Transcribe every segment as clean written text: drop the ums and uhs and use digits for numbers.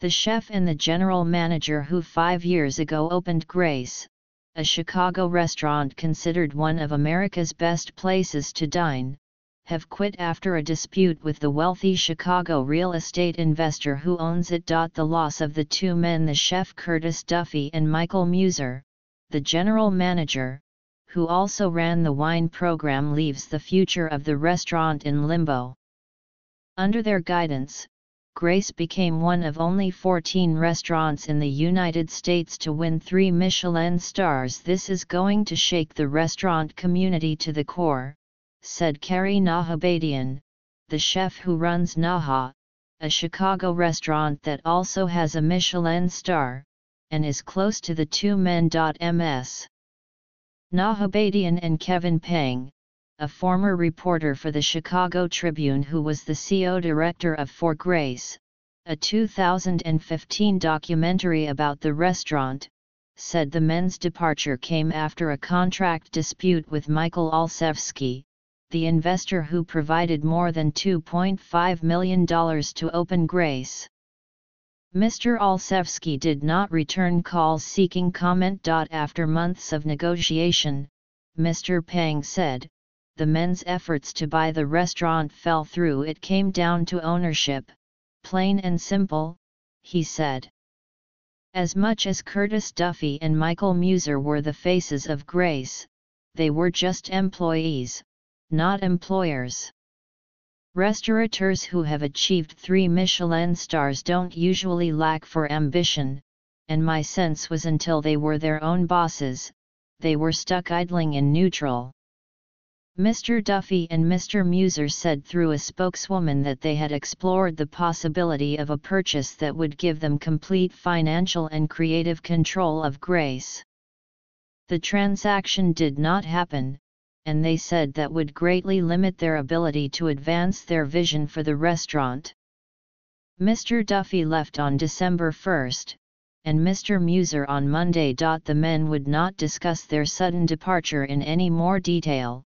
The chef and the general manager who 5 years ago opened Grace, a Chicago restaurant considered one of America's best places to dine, have quit after a dispute with the wealthy Chicago real estate investor who owns it. The loss of the two men, the chef Curtis Duffy and Michael Muser, the general manager, who also ran the wine program, leaves the future of the restaurant in limbo. Under their guidance, Grace became one of only 14 restaurants in the United States to win 3 Michelin stars. This is going to shake the restaurant community to the core, said Carrie Nahabadian, the chef who runs Naha, a Chicago restaurant that also has a Michelin star, and is close to the two men. Ms. Nahabadian and Kevin Pang, a former reporter for the Chicago Tribune who was the CO director of For Grace, a 2015 documentary about the restaurant, said the men's departure came after a contract dispute with Michael Olszewski, the investor who provided more than $2.5 million to open Grace. Mr. Olszewski did not return calls seeking comment. After months of negotiation, Mr. Pang said, the men's efforts to buy the restaurant fell through. It came down to ownership, plain and simple, he said. As much as Curtis Duffy and Michael Muser were the faces of Grace, they were just employees, not employers. Restaurateurs who have achieved 3 Michelin stars don't usually lack for ambition, and my sense was until they were their own bosses, they were stuck idling in neutral. Mr. Duffy and Mr. Muser said through a spokeswoman that they had explored the possibility of a purchase that would give them complete financial and creative control of Grace. The transaction did not happen, and they said that would greatly limit their ability to advance their vision for the restaurant. Mr. Duffy left on December 1, and Mr. Muser on Monday. The men would not discuss their sudden departure in any more detail,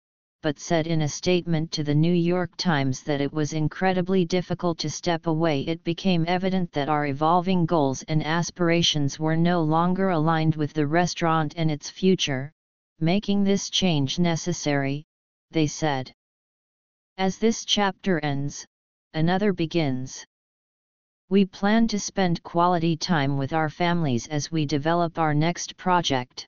but said in a statement to the New York Times that it was incredibly difficult to step away. It became evident that our evolving goals and aspirations were no longer aligned with the restaurant and its future, making this change necessary, they said. As this chapter ends, another begins. We plan to spend quality time with our families as we develop our next project.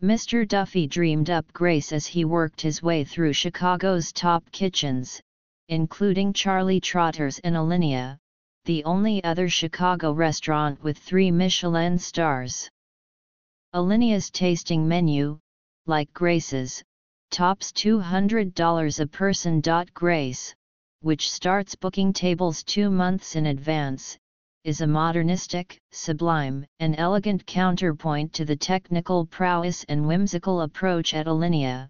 Mr. Duffy dreamed up Grace as he worked his way through Chicago's top kitchens, including Charlie Trotter's and Alinea, the only other Chicago restaurant with 3 Michelin stars. Alinea's tasting menu, like Grace's, tops $200 a person. Grace, which starts booking tables 2 months in advance, is a modernistic, sublime, and elegant counterpoint to the technical prowess and whimsical approach at Alinea,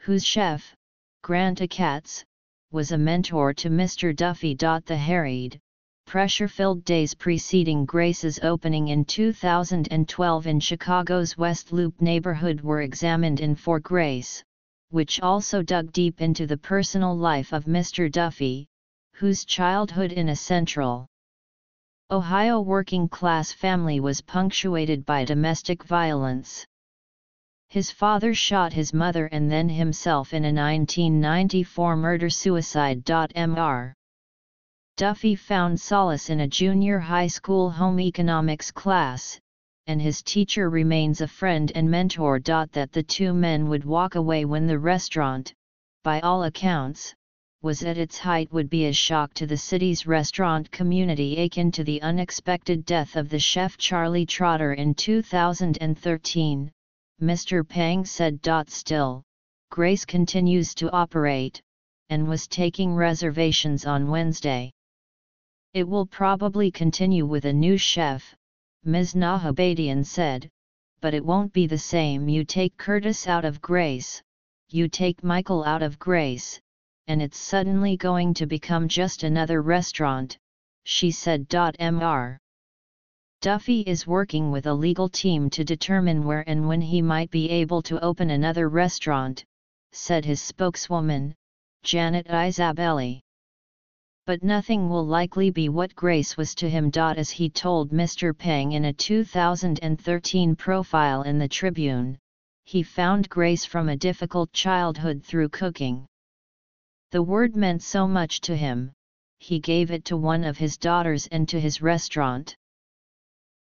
whose chef, Grant Achatz, was a mentor to Mr. Duffy. The harried, pressure-filled days preceding Grace's opening in 2012 in Chicago's West Loop neighborhood were examined in For Grace, which also dug deep into the personal life of Mr. Duffy, whose childhood in a Central Ohio working-class family was punctuated by domestic violence. His father shot his mother and then himself in a 1994 murder-suicide. Mr. Duffy found solace in a junior high school home economics class, and his teacher remains a friend and mentor. That the two men would walk away when the restaurant, by all accounts, was at its height would be a shock to the city's restaurant community akin to the unexpected death of the chef Charlie Trotter in 2013, Mr. Pang said. Still, Grace continues to operate, and was taking reservations on Wednesday. It will probably continue with a new chef, Ms. Nahabadian said, but it won't be the same. You take Curtis out of Grace, you take Michael out of Grace, and it's suddenly going to become just another restaurant, she said. Mr. Duffy is working with a legal team to determine where and when he might be able to open another restaurant, said his spokeswoman, Janet Isabelli. but nothing will likely be what Grace was to him. As he told Mr. Peng in a 2013 profile in the Tribune, he found Grace from a difficult childhood through cooking. The word meant so much to him, he gave it to one of his daughters and to his restaurant.